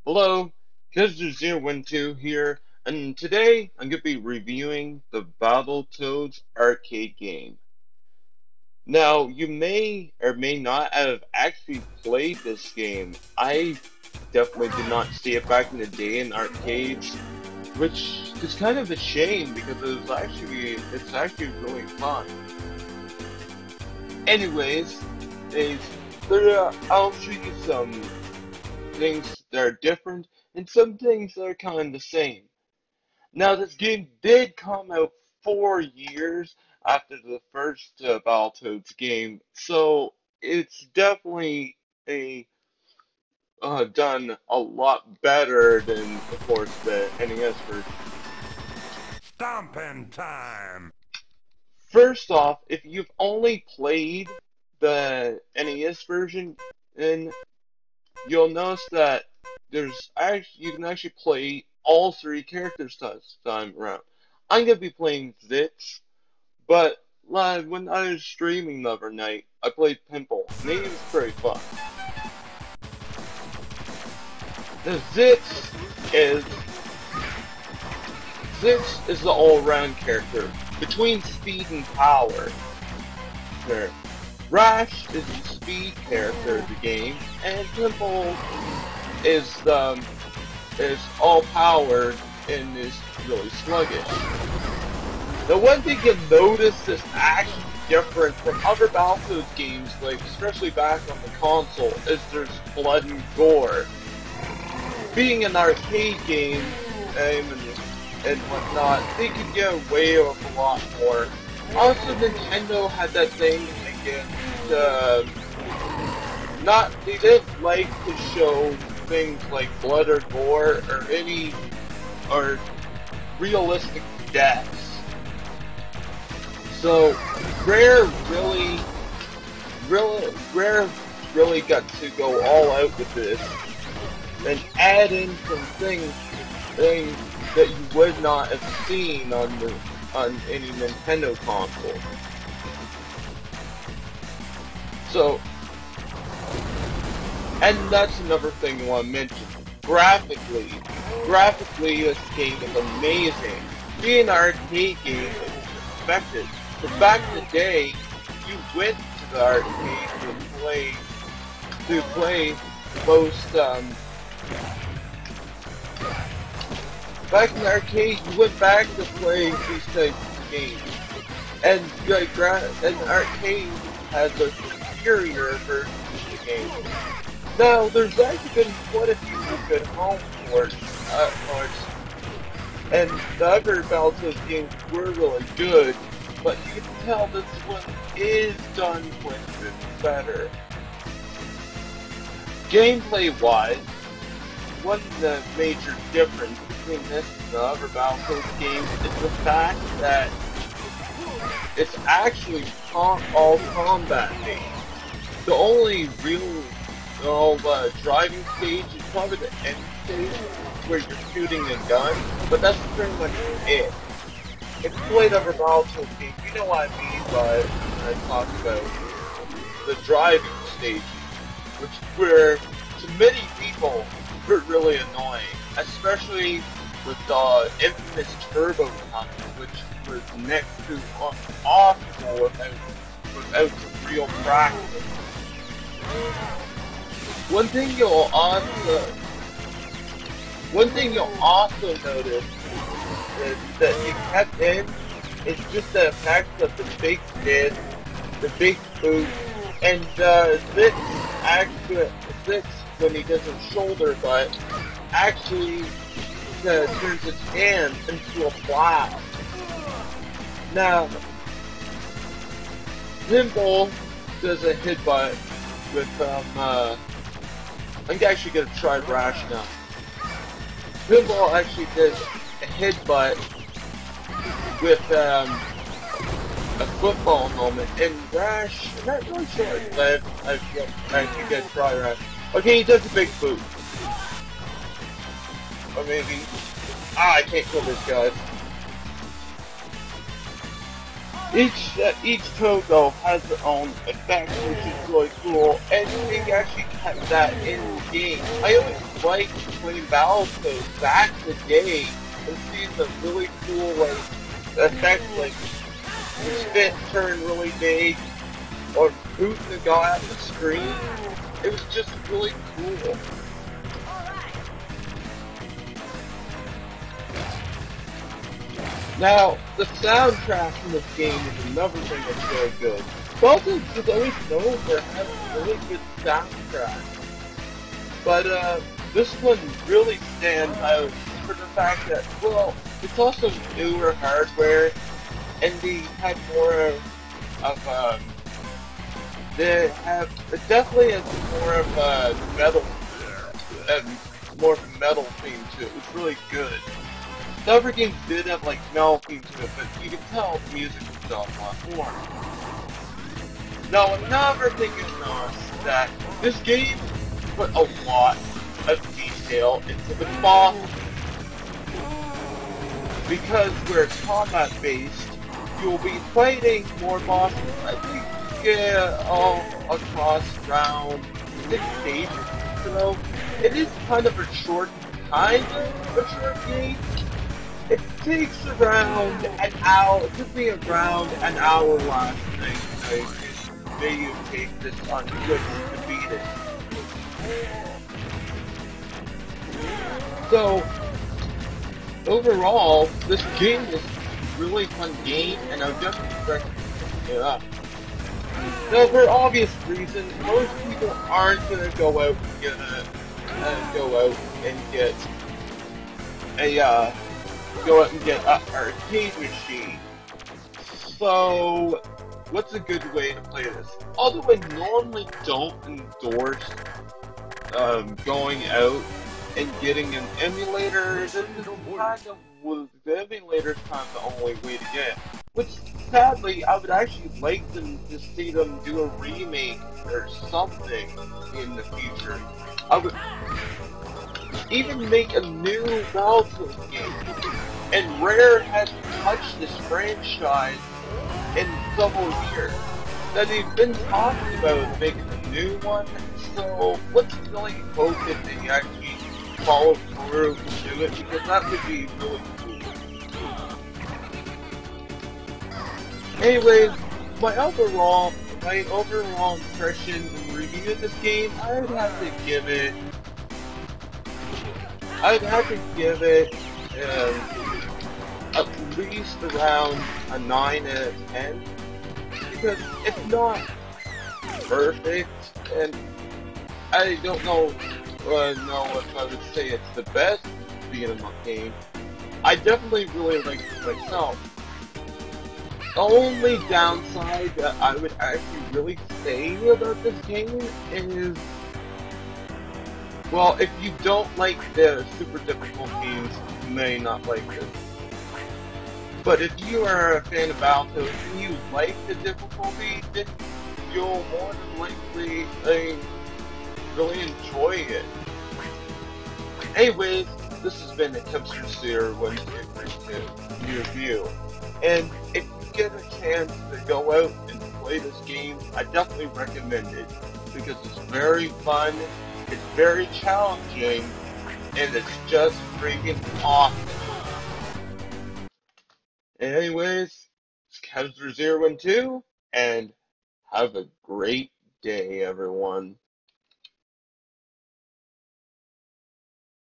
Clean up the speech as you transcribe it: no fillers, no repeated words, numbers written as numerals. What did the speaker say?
Hello, Kizer012 here, and today I'm going to be reviewing the Battletoads arcade game. Now, you may or may not have actually played this game. I definitely did not see it back in the day in arcades, which is kind of a shame because it's actually really fun. Anyways, I'll show you some things that are different and some things that are kind of the same. Now, this game did come out 4 years after the first Battletoads game, so it's definitely a done a lot better than, of course, the NES version. Stomping time! First off, if you've only played the NES version, then you'll notice that you can actually play all three characters this time around. I'm gonna be playing Zitz, but when I was streaming the other night, I played Pimple, and it was pretty fun. The is Zitz is the all-around character between speed and power. There. Rash is the speed character of the game, and Pimple is all powered and is really sluggish. The one thing you'll notice is actually different from other Battletoads games, like especially back on the console, is there's blood and gore. Being an arcade game and whatnot, they could get away with a lot more. Also, Nintendo had that thing against, they didn't like to show things like blood or gore or realistic deaths. So, Rare really got to go all out with this and add in some things that you would not have seen on any Nintendo console. So, and that's another thing I want to mention. Graphically, this game is amazing. Being an arcade game is expected. But back in the day, you went to the arcade to play most, back in the arcade, you went back to play these types of games. And an arcade has a superior version of the game. Now, there's actually been quite a few good home ports, and the other Battletoads games were really good, but you can tell this one is done quite a bit better. Gameplay-wise, one of the major difference between this and the other Battletoads games is the fact that it's actually all combat based. The only real driving stage is probably the end stage where you're shooting a gun, but that's pretty much it. If you played other Battletoads games, you know what I mean by when I talk about the driving stage, which were to many people were really annoying, especially with the infamous turbo tunnel, which was next to impossible without some real practice. One thing you'll also notice is that you kept in is just the effects of the big skid, the big boot, and Zitz when he does his shoulder butt actually turns his hand into a plow. Now, Pimple does a headbutt with I'm actually gonna try Rash now. Pimple actually does a headbutt with a football helmet, and Rash, I'm not really sure, but I think I'd try Rash. Okay, he does a big boot. Or maybe, I can't kill this guy. Each toad though has their own effects, which is really cool, and you can actually have that in the game. I always like playing Battletoads back in the day and seeing the really cool like effects like the spit turn really big or booting the guy off the screen. It was just really cool. Now, the soundtrack in this game is another thing that's very good. Battletoads is always known for having really good soundtrack. But this one really stands out for the fact that, well, it's also newer hardware, and they had more of they have, it definitely has more of a metal, more of a metal theme to it. It's really good. The other games did have like metal theme to it, but you can tell the music was done a lot more. Now another thing is noticed that this game put a lot of detail into the boss. Because we're combat based, you'll be fighting more bosses. I think all across around 6 stages. So it is kind of a short game. It takes around an hour. It took me around an hour last night to video tape this on Twitch to beat it. So overall, this game is a really fun game, and I would definitely recommend picking it up. Now, for obvious reasons, most people aren't gonna go out and get an arcade machine. So, what's a good way to play this? Although I normally don't endorse going out and getting an emulator, this is kind of the emulator's kind of the only way to get it. Which, sadly, I would actually like them to see them do a remake or something in the future. I would even make a new Battletoads game. And Rare hasn't touched this franchise in several years. That they've been talking about making a new one, so let's really hope that they actually follow through and do it, because that would be really cool. Anyways, my overall impression and review of this game, I'd have to give it at least around a 9 out of 10, because it's not perfect, and I don't know if I would say it's the best beat-em-up game. I definitely really like it myself. The only downside that I would actually really say about this game is, well, if you don't like the super difficult games, you may not like this. But if you are a fan of Battletoads and you like the difficulty, then you'll more than likely really enjoy it. Anyways, this has been a Hipster 1232 review. And if you get a chance to go out and play this game, I definitely recommend it, because it's very fun, it's very challenging, and it's just freaking awesome. Anyways, it's Hipster 12, and have a great day, everyone.